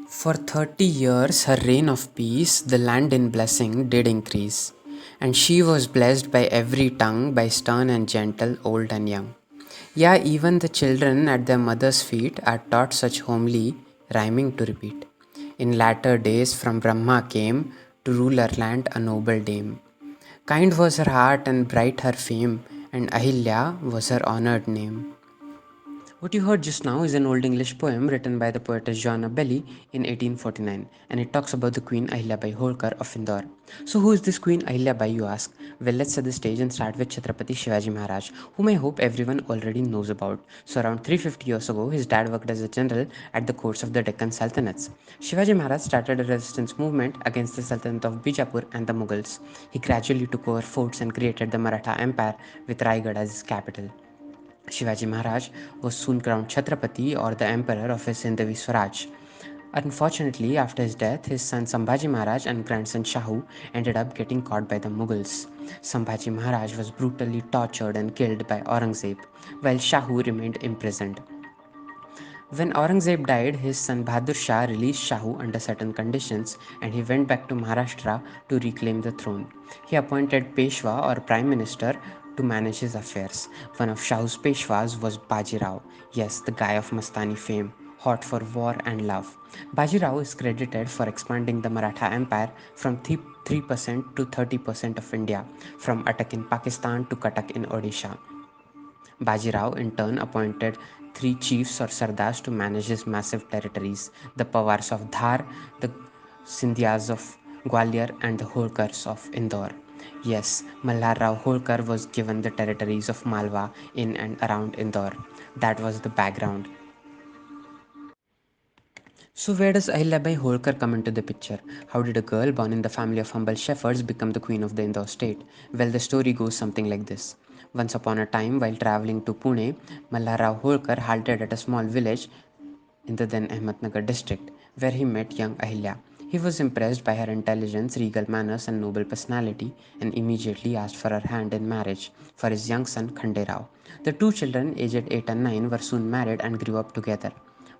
For 30 years, her reign of peace, the land in blessing did increase, and she was blessed by every tongue, by stern and gentle, old and young. Yeah, even the children at their mother's feet are taught such homely rhyming to repeat. In latter days, from Brahma came to rule our land a noble dame. Kind was her heart and bright her fame, and Ahilya was her honored name. What you heard just now is an Old English poem written by the poetess Joanna Belli in 1849, and it talks about the Queen Ahilyabai Holkar of Indore. So, who is this Queen Ahilyabai, you ask? Well, let's set the stage and start with Chhatrapati Shivaji Maharaj, whom I hope everyone already knows about. So, around 350 years ago, his dad worked as a general at the courts of the Deccan Sultanates. Shivaji Maharaj started a resistance movement against the Sultanate of Bijapur and the Mughals. He gradually took over forts and created the Maratha Empire with Raigad as his capital. Shivaji Maharaj was soon crowned Chhatrapati or the Emperor of his Hindavi Swaraj. Unfortunately, after his death, his son Sambhaji Maharaj and grandson Shahu ended up getting caught by the Mughals. Sambhaji Maharaj was brutally tortured and killed by Aurangzeb, while Shahu remained imprisoned. When Aurangzeb died, his son Bahadur Shah released Shahu under certain conditions and he went back to Maharashtra to reclaim the throne. He appointed Peshwa or Prime Minister to manage his affairs. One of Shahu's Peshwas was Baji Rao, yes, the guy of Mastani fame, hot for war and love. Baji Rao is credited for expanding the Maratha Empire from 3% to 30% of India, from Attock in Pakistan to Cuttack in Odisha. Bajirao in turn appointed three chiefs or sardars to manage his massive territories, the Pawars of Dhar, the Sindhyas of Gwalior, and the Holkars of Indore. Yes, Malhar Rao Holkar was given the territories of Malwa in and around Indore. That was the background. So, where does Ahilyabai Holkar come into the picture? How did a girl born in the family of humble shepherds become the queen of the Indore state? Well, the story goes something like this. Once upon a time, while traveling to Pune, Malharrao Holkar halted at a small village in the then Ahmednagar district, where he met young Ahilya. He was impressed by her intelligence, regal manners, and noble personality, and immediately asked for her hand in marriage for his young son Khanderao. The two children, aged 8 and 9, were soon married and grew up together.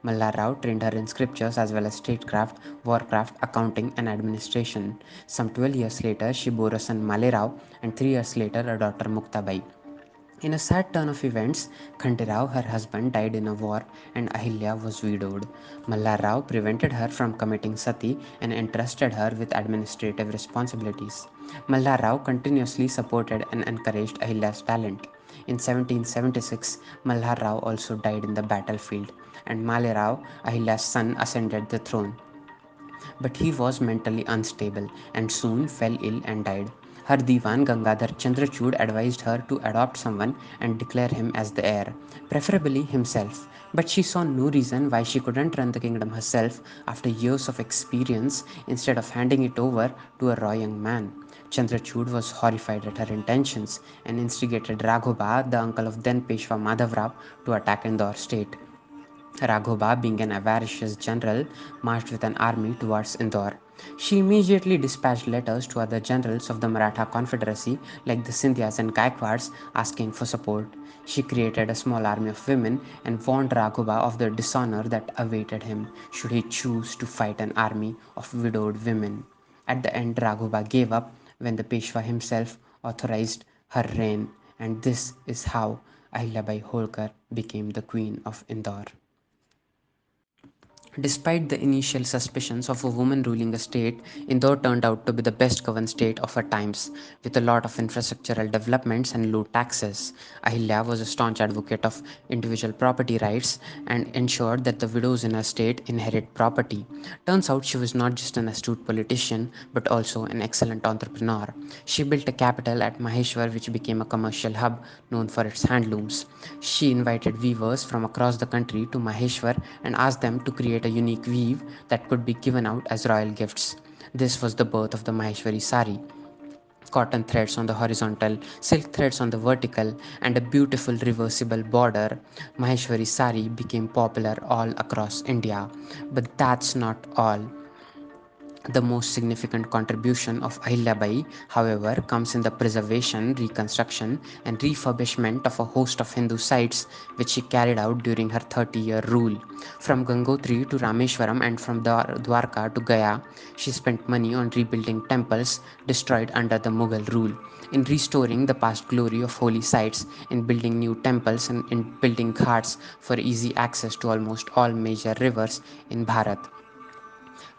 Mallar Rao trained her in scriptures as well as statecraft, warcraft, accounting, and administration. Some 12 years later, she bore a son Male Rao, and 3 years later, a daughter Muktabai. In a sad turn of events, Khanderao, her husband, died in a war and Ahilya was widowed. Mallarrao prevented her from committing sati and entrusted her with administrative responsibilities. Mallarrao continuously supported and encouraged Ahilya's talent. In 1776, Malharrao also died in the battlefield, and Malerao, Ahilya's son, ascended the throne. But he was mentally unstable and soon fell ill and died. Her divan Gangadhar Chandrachud advised her to adopt someone and declare him as the heir, preferably himself. But she saw no reason why she couldn't run the kingdom herself after years of experience instead of handing it over to a raw young man. Chandrachud was horrified at her intentions and instigated Raghoba, the uncle of then Peshwa Madhavrao, to attack Indore state. Raghoba, being an avaricious general, marched with an army towards Indore. She immediately dispatched letters to other generals of the Maratha Confederacy, like the Scindias and Gaikwads, asking for support. She created a small army of women and warned Raghoba of the dishonor that awaited him should he choose to fight an army of widowed women. At the end, Raghoba gave up when the Peshwa himself authorized her reign, and this is how Ahilyabai Holkar became the queen of Indore. Despite the initial suspicions of a woman ruling a state, Indore turned out to be the best governed state of her times, with a lot of infrastructural developments and low taxes. Ahilya was a staunch advocate of individual property rights and ensured that the widows in her state inherit property. Turns out she was not just an astute politician, but also an excellent entrepreneur. She built a capital at Maheshwar, which became a commercial hub known for its handlooms. She invited weavers from across the country to Maheshwar and asked them to create a unique weave that could be given out as royal gifts. This was the birth of the Maheshwari sari. Cotton threads on the horizontal, silk threads on the vertical, and a beautiful reversible border, Maheshwari sari became popular all across India. But that's not all. The most significant contribution of Ahilyabai, however, comes in the preservation, reconstruction, and refurbishment of a host of Hindu sites which she carried out during her 30-year rule. From Gangotri to Rameshwaram and from Dwarka to Gaya, she spent money on rebuilding temples destroyed under the Mughal rule, in restoring the past glory of holy sites, in building new temples, and in building ghats for easy access to almost all major rivers in Bharat.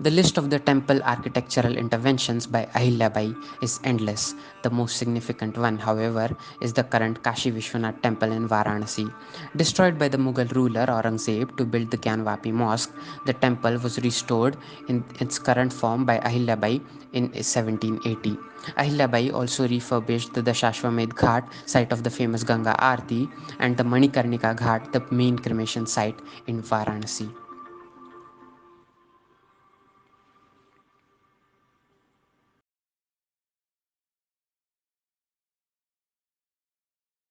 The list of the temple architectural interventions by Ahilyabai is endless. The most significant one, however, is the current Kashi Vishwanath temple in Varanasi. Destroyed by the Mughal ruler Aurangzeb to build the Gyanvapi mosque, the temple was restored in its current form by Ahilyabai in 1780. Ahilyabai also refurbished the Dashashwamedh Ghat, site of the famous Ganga Aarti, and the Manikarnika Ghat, the main cremation site in Varanasi.